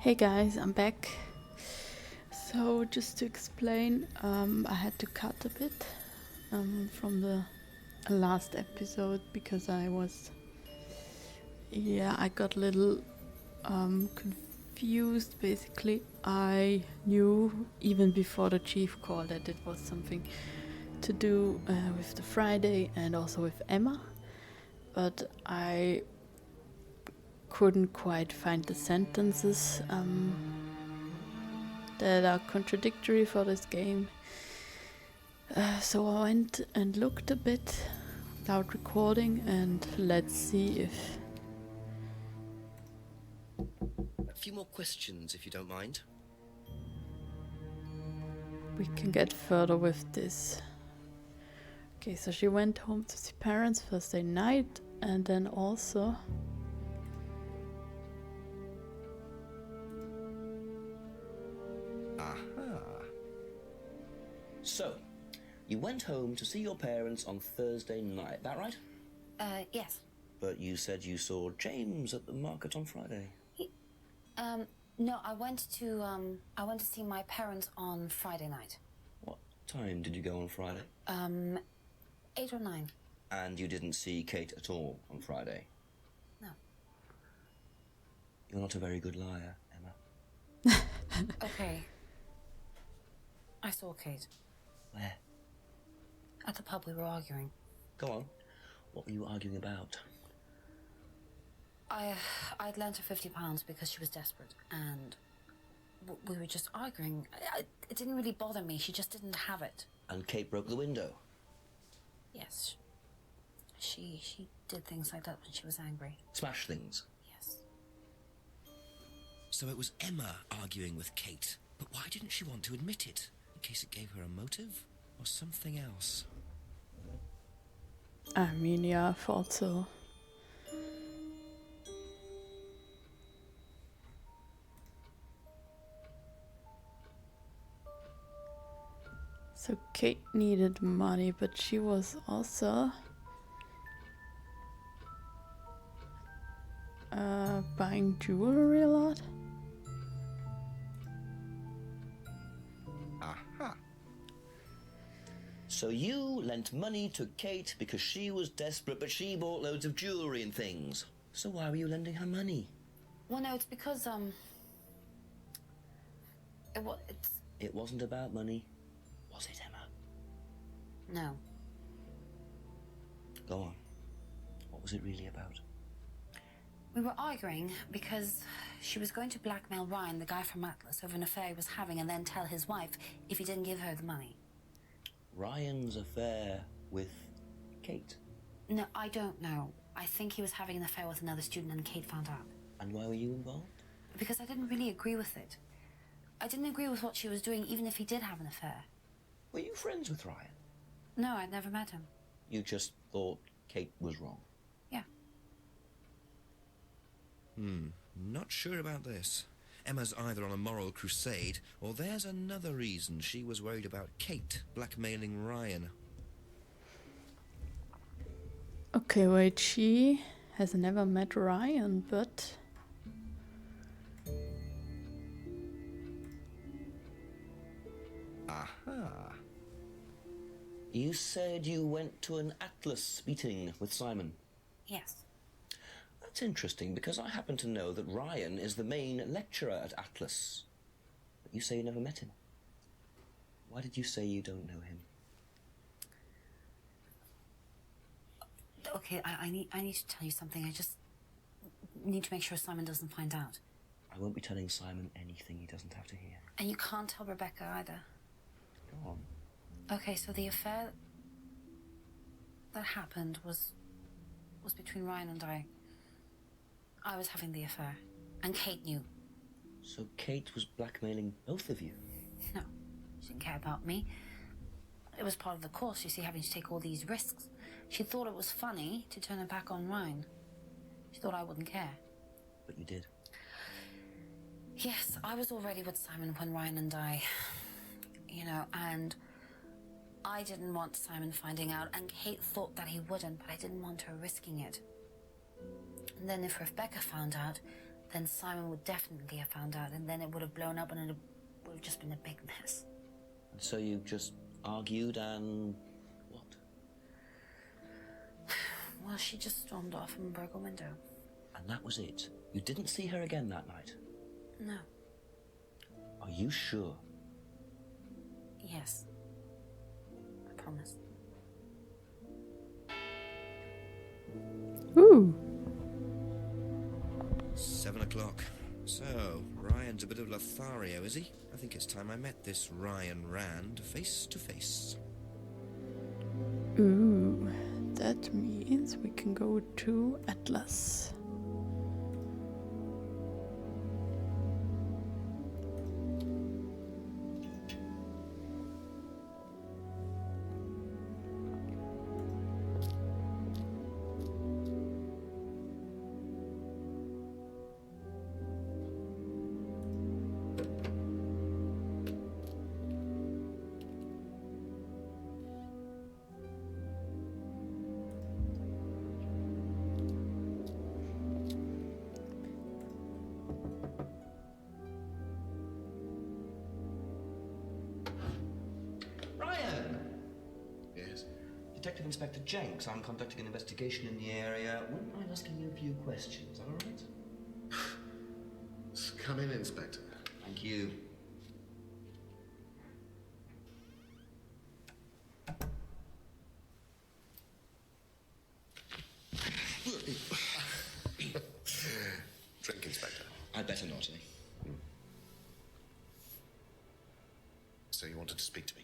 Hey guys, I'm back. So just to explain, I had to cut a bit from the last episode because I got a little confused. Basically, I knew even before the chief call that it was something to do with the Friday and also with Emma, but I couldn't quite find the sentences that are contradictory for this game. So I went and looked a bit without recording, and let's see if... A few more questions, if you don't mind. we can get further with this. Okay, so she went home to see parents Thursday night, and then also... Aha. So, you went home to see your parents on Thursday night, that right? Yes. But you said you saw James at the market on Friday. No, I went to see my parents on Friday night. What time did you go on Friday? 8 or 9. And you didn't see Kate at all on Friday? No. You're not a very good liar, Emma. Okay. I saw Kate. Where? At the pub. We were arguing. Go on. What were you arguing about? I'd lent her £50 because she was desperate, and we were just arguing. It didn't really bother me. She just didn't have it. And Kate broke the window? Yes. She did things like that when she was angry. Smash things? Yes. So it was Emma arguing with Kate, but why didn't she want to admit it? In case it gave her a motive? Or something else? I mean, yeah, I thought so. So Kate needed money, but she was also buying jewelry a lot. Aha. So you lent money to Kate because she was desperate, but she bought loads of jewelry and things. So why were you lending her money? Well, no, it's because It wasn't about money, was it, Emma? no. Go on. What was it really about? We were arguing because she was going to blackmail Ryan, the guy from Atlas, over an affair he was having, and then tell his wife if he didn't give her the money. Ryan's affair with Kate? No, I don't know. I think he was having an affair with another student and Kate found out. And why were you involved? Because I didn't really agree with it. I didn't agree with what she was doing, even if he did have an affair. Were you friends with Ryan? No, I'd never met him. You just thought Kate was wrong? Yeah. Not sure about this. Emma's either on a moral crusade, or there's another reason she was worried about Kate blackmailing Ryan. Okay, wait, she has never met Ryan, but... Aha. You said you went to an Atlas meeting with Simon. Yes. That's interesting, because I happen to know that Ryan is the main lecturer at Atlas. But you say you never met him. Why did you say you don't know him? Okay, I need to tell you something. I just need to make sure Simon doesn't find out. I won't be telling Simon anything he doesn't have to hear. And you can't tell Rebecca either. Go on. Okay, so the affair that happened was between Ryan and I. I was having the affair, and Kate knew. So Kate was blackmailing both of you? No, she didn't care about me. It was part of the course, you see, having to take all these risks. She thought it was funny to turn her back on Ryan. She thought I wouldn't care. But you did. Yes, I was already with Simon when Ryan and I, and I didn't want Simon finding out, and Kate thought that he wouldn't, but I didn't want her risking it. And then if Rebecca found out, then Simon would definitely have found out, and then it would have blown up and it would have just been a big mess. And so you just argued and... what? Well, she just stormed off and broke a window. And that was it? You didn't see her again that night? No. Are you sure? Yes. I promise. Ooh. 7 o'clock. So, Ryan's a bit of Lothario, is he? I think it's time I met this Ryan Rand face to face. Ooh. That means we can go to Atlas. Detective Inspector Jenks. I'm conducting an investigation in the area. Wouldn't mind asking you a few questions, is that all right? Come in, Inspector. Thank you. Drink, Inspector. I'd better not, eh? So you wanted to speak to me?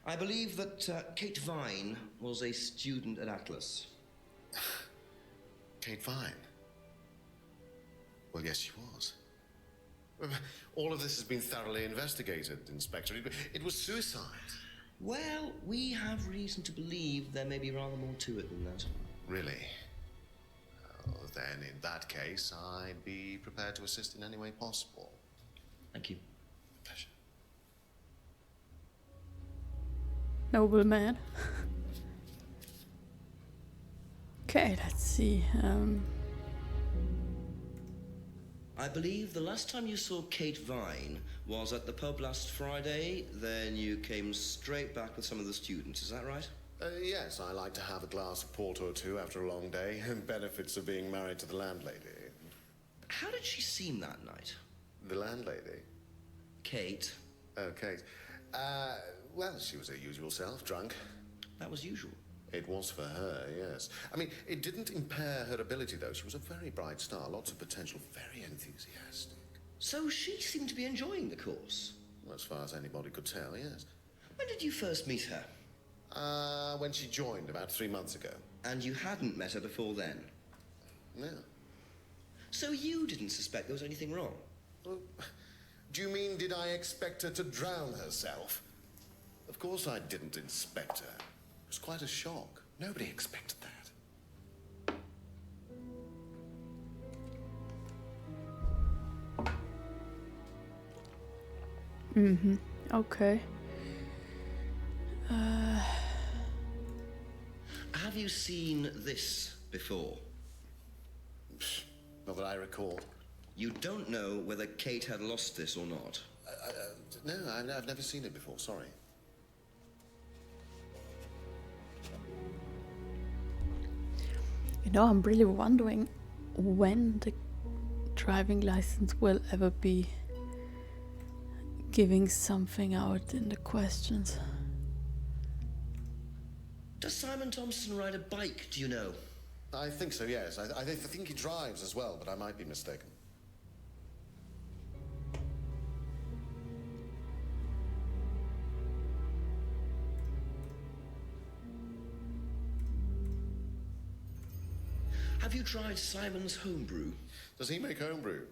I believe that Kate Vine was a student at Atlas. Kate Vine? Well, yes, she was. All of this has been thoroughly investigated, Inspector. It was suicide. Well, we have reason to believe there may be rather more to it than that. Really? Well, then, in that case, I'd be prepared to assist in any way possible. Thank you. Pleasure. Noble man. Okay, let's see. I believe the last time you saw Kate Vine was at the pub last Friday. Then you came straight back with some of the students. Is that right? Yes, I like to have a glass of port or two after a long day, and benefits of being married to the landlady. How did she seem that night? The landlady? Kate. Oh, Kate. Well, she was her usual self, drunk. That was usual. It was for her, yes. I mean, it didn't impair her ability, though. She was a very bright star, lots of potential, very enthusiastic. So she seemed to be enjoying the course? Well, as far as anybody could tell, yes. When did you first meet her? When she joined, about 3 months ago. And you hadn't met her before then? No. So you didn't suspect there was anything wrong? Well, do you mean, did I expect her to drown herself? Of course I didn't inspect her. It was quite a shock. Nobody expected that. Mm-hmm. Okay. Have you seen this before? Not that I recall. You don't know whether Kate had lost this or not? No, I've never seen it before, sorry. You know, I'm really wondering when the driving license will ever be giving something out in the questions. Does Simon Thompson ride a bike, do you know? I think so, yes. I think he drives as well, but I might be mistaken. Have you tried Simon's homebrew? Does he make homebrew?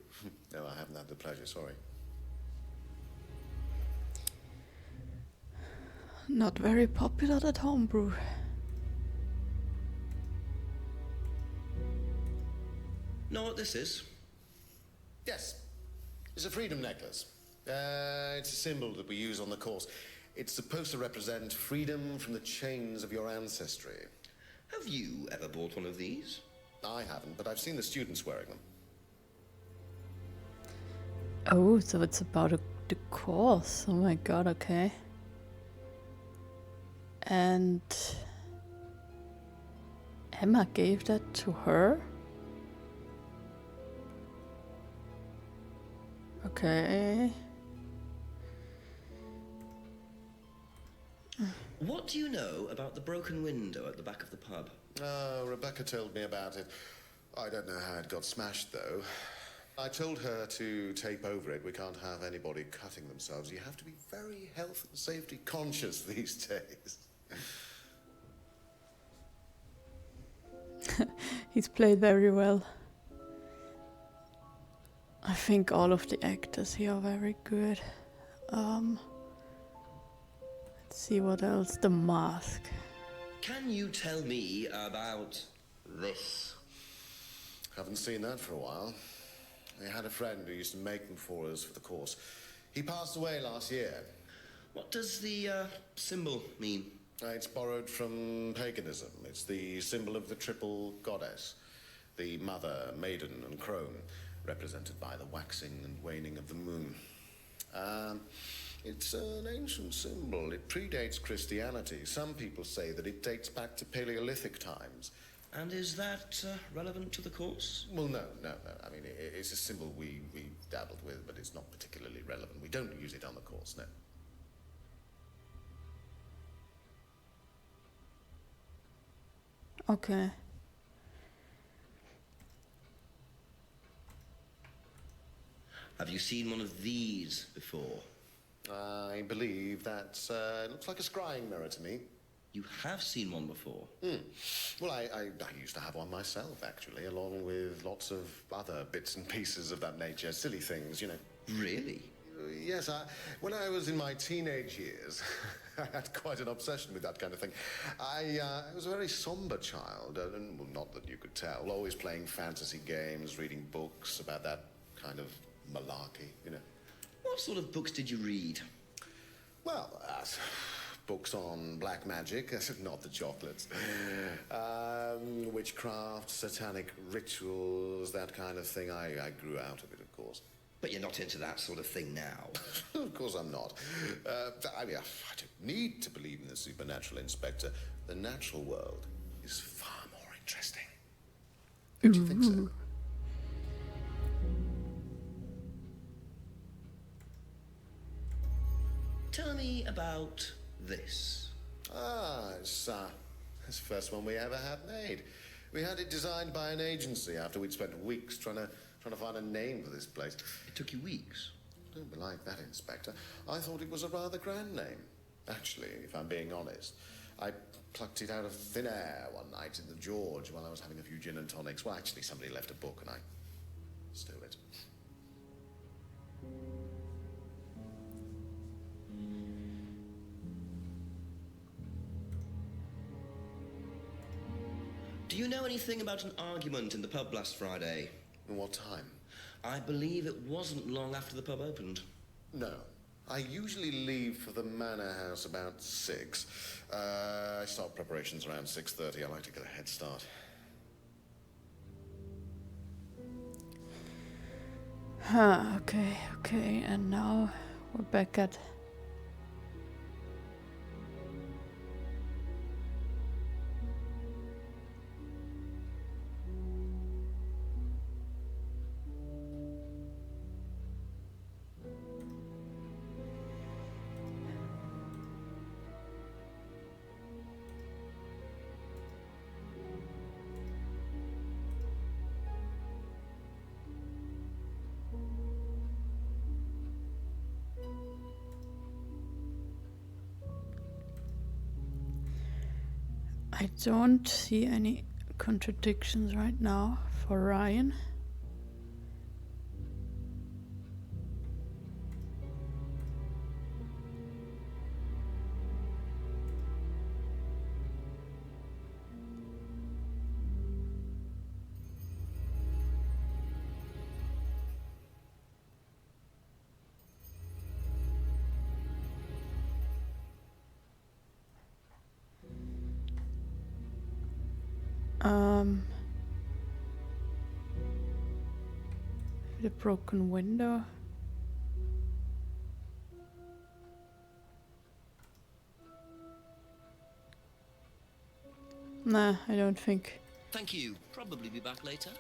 No, I haven't had the pleasure, sorry. Not very popular, that homebrew. Know what this is? Yes. It's a freedom necklace. It's a symbol that we use on the course. It's supposed to represent freedom from the chains of your ancestry. Have you ever bought one of these? I haven't, but I've seen the students wearing them. Oh, so it's about the course. Oh my god, okay. And Emma gave that to her? Okay. What do you know about the broken window at the back of the pub? Rebecca told me about it. I don't know how it got smashed, though. I told her to tape over it. We can't have anybody cutting themselves. You have to be very health and safety conscious these days. He's played very well. I think all of the actors here are very good. Let's see what else. The Mask. Can you tell me about this? Haven't seen that for a while. I had a friend who used to make them for us for the course. He passed away last year. What does the symbol mean? It's borrowed from paganism. It's the symbol of the triple goddess. The mother, maiden, and crone, represented by the waxing and waning of the moon. It's an ancient symbol. It predates Christianity. Some people say that it dates back to Paleolithic times. And is that relevant to the course? Well, no. I mean, it's a symbol we dabbled with, but it's not particularly relevant. We don't use it on the course, no. Okay. Have you seen one of these before? I believe that looks like a scrying mirror to me. You have seen one before? Well, I used to have one myself, actually, along with lots of other bits and pieces of that nature. Silly things, you know. Really? Yes, when I was in my teenage years, I had quite an obsession with that kind of thing. I was a very somber child, and well, not that you could tell, always playing fantasy games, reading books about that kind of malarkey, you know. What sort of books did you read? Well, books on black magic, not the chocolates. Witchcraft, satanic rituals, that kind of thing. I grew out of it, of course. But you're not into that sort of thing now. Of course I'm not. I mean, I don't need to believe in the supernatural, Inspector. The natural world is far more interesting. Don't you think so? Tell me about this. It's the first one we ever had made. We had it designed by an agency after we'd spent weeks trying to find a name for this place. It took you weeks. Don't be like that, Inspector. I thought it was a rather grand name. Actually, if I'm being honest, I plucked it out of thin air one night in the George while I was having a few gin and tonics. Well, actually, somebody left a book and I stole it. Do you know anything about an argument in the pub last Friday? What time? I believe it wasn't long after the pub opened. No. I usually leave for the manor house about 6. I start preparations around 6:30. I like to get a head start. Okay, and now we're back at... I don't see any contradictions right now for Ryan. The broken window. Nah, I don't think. Thank you. Probably be back later.